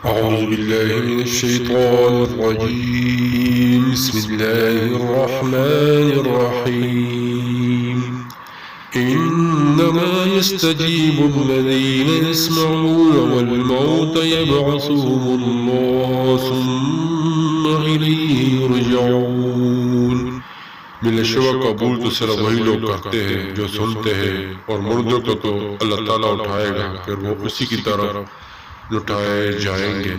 أعوذ بالله من الشيطان الرجيم. بسم الله الرحمن الرحيم. إنما يستجيب الذين يسمعون والموت يبعثهم الله ثم إليه يرجعون. بلا شبہ قبول تو صرف وہی لوگ کرتے ہیں جو سنتے ہیں، اور مردوں کو تو اللہ تعالیٰ اٹھائے گا، پھر وہ اسی کی طرف لٹائے جائیں گے۔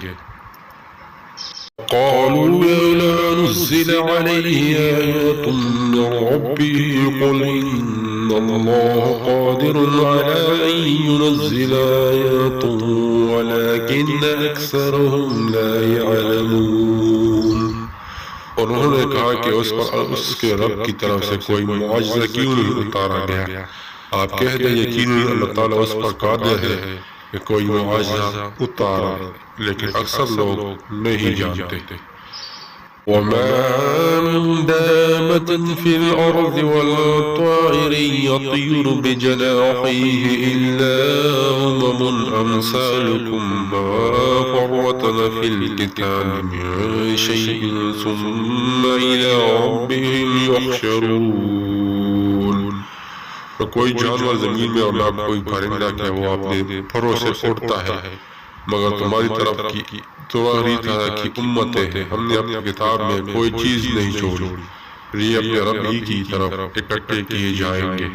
قالوا لولا نزل عليه آيات من ربه قل إن الله قادر على أن ينزل آيات ولكن أكثرهم لا يعلمون۔ انہوں نے کہا کہ اس کے رب کی طرف سے کوئی معجزہ کیوں نہیں اتارا گیا؟ آپ کہہ دیں یقیناً اللہ تعالیٰ اس پر قادر ہے کہ کوئی معجزہ اتارا، لیکن اکثر لوگ نہیں جانتے۔ وَمَا مِن دَابَّةٍ فِي الْأَرْضِ وَلَا طَائِرٍ يَطِيرُ بِجَنَاحَيْهِ إِلَّا أُمَمٌ أَمْثَالُكُم مَّا فَرَّطْنَا فِي الْكِتَابِ مِن شَيْءٍ ثُمَّ إِلَىٰ رَبِّهِمْ يُحْشَرُونَ۔ تو کوئی جانور زمین میں اور نہ کوئی پرندہ کہ وہ اپنے پروں سے اڑتا ہے، مگر تمہاری طرف کی تمہاری طرح کی امتیں ہیں، ہم نے اپنی کتاب میں کوئی چیز نہیں چھوڑی، یہ اپنے رب ہی کی طرف اکٹھے کیے جائیں گے۔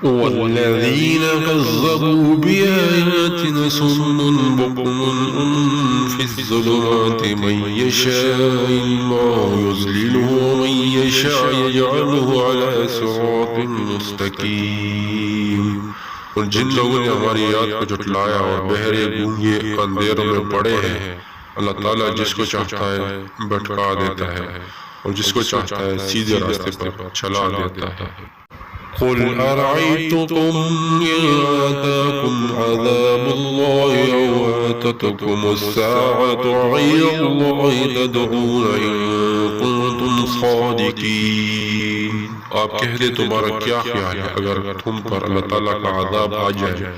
وَالَّذِينَ كَذَّبُوا بِآيَاتِنَا صُمٌّ بُكْمٌ فِي الظُّلُمَاتِ مَن يَشَاءِ اللَّهُ يُضْلِلْهُ وَمَن يَشَاء يَجْعَلْهُ عَلَى صِرَاطٍ مُسْتَقِيمٍ۔ اور جن لوگوں نے ہماری یاد کو جھٹلایا اور بہرے گونگے اندھیروں میں پڑے ہیں، اللہ تعالیٰ جس کو چاہتا ہے بھٹکا دیتا ہے اور جس کو چاہتا ہے سیدھے راستے پر چلا دیتا ہے۔ قُلْ أَرَأَيْتُكُمْ إِنْ آتَاكُمْ عَذَابُ اللَّهِ أَوْ آتَتْكُمُ السَّاعَةُ أَغَيْرَ اللَّهِ تَدْعُونَ إِن كُنتُمْ صَادِقِينَ۔ آپ کہہ دیں تمہارا کیا خیال ہے اگر تم پر اللہ تعالیٰ کا عذاب آ جائے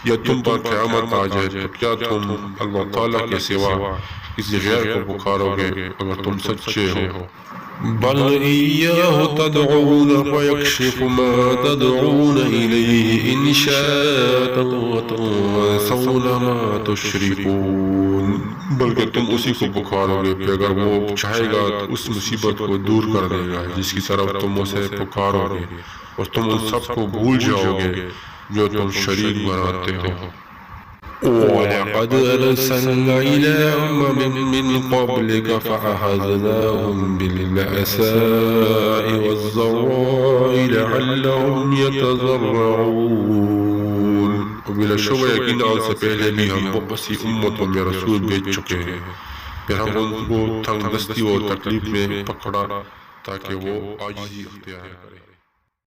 یا تم پر قیامت آ جائے تو کیا تم اللہ تعالیٰ کے سوا کسی غیر کو پکارو گے اگر تم سچے ہو؟ بل إياه تدعون فيكشف ما تدعون إليه إن شاء وتنسون ما تشركون۔ بلکہ تم اسی کو پکارو گے کہ اگر وہ چاہے گا تو اس مصیبت کو دور کر دے گا جس کی طرف تم اسے پکارو گے، اور تم ان سب کو بھول جاؤ گے جو تم شریک بناتے ہو۔ وَلَقَدْ أَرْسَلْنَا إِلَىٰ أُمَمٍ مِّن قَبْلِكَ فَأَخَذْنَاهُم بِالْبَأْسَاءِ وَالضَّرَّاءِ لَعَلَّهُمْ يَتَضَرَّعُونَ۔ بلا شبہ یقین آج سے پہلے بھی ہم بہت سی امتوں میں رسول بھیج چکے ہیں، پھر ہم ان کو تنگ دستی اور تکلیف میں پکڑا تاکہ وہ عاجزی اختیار کریں۔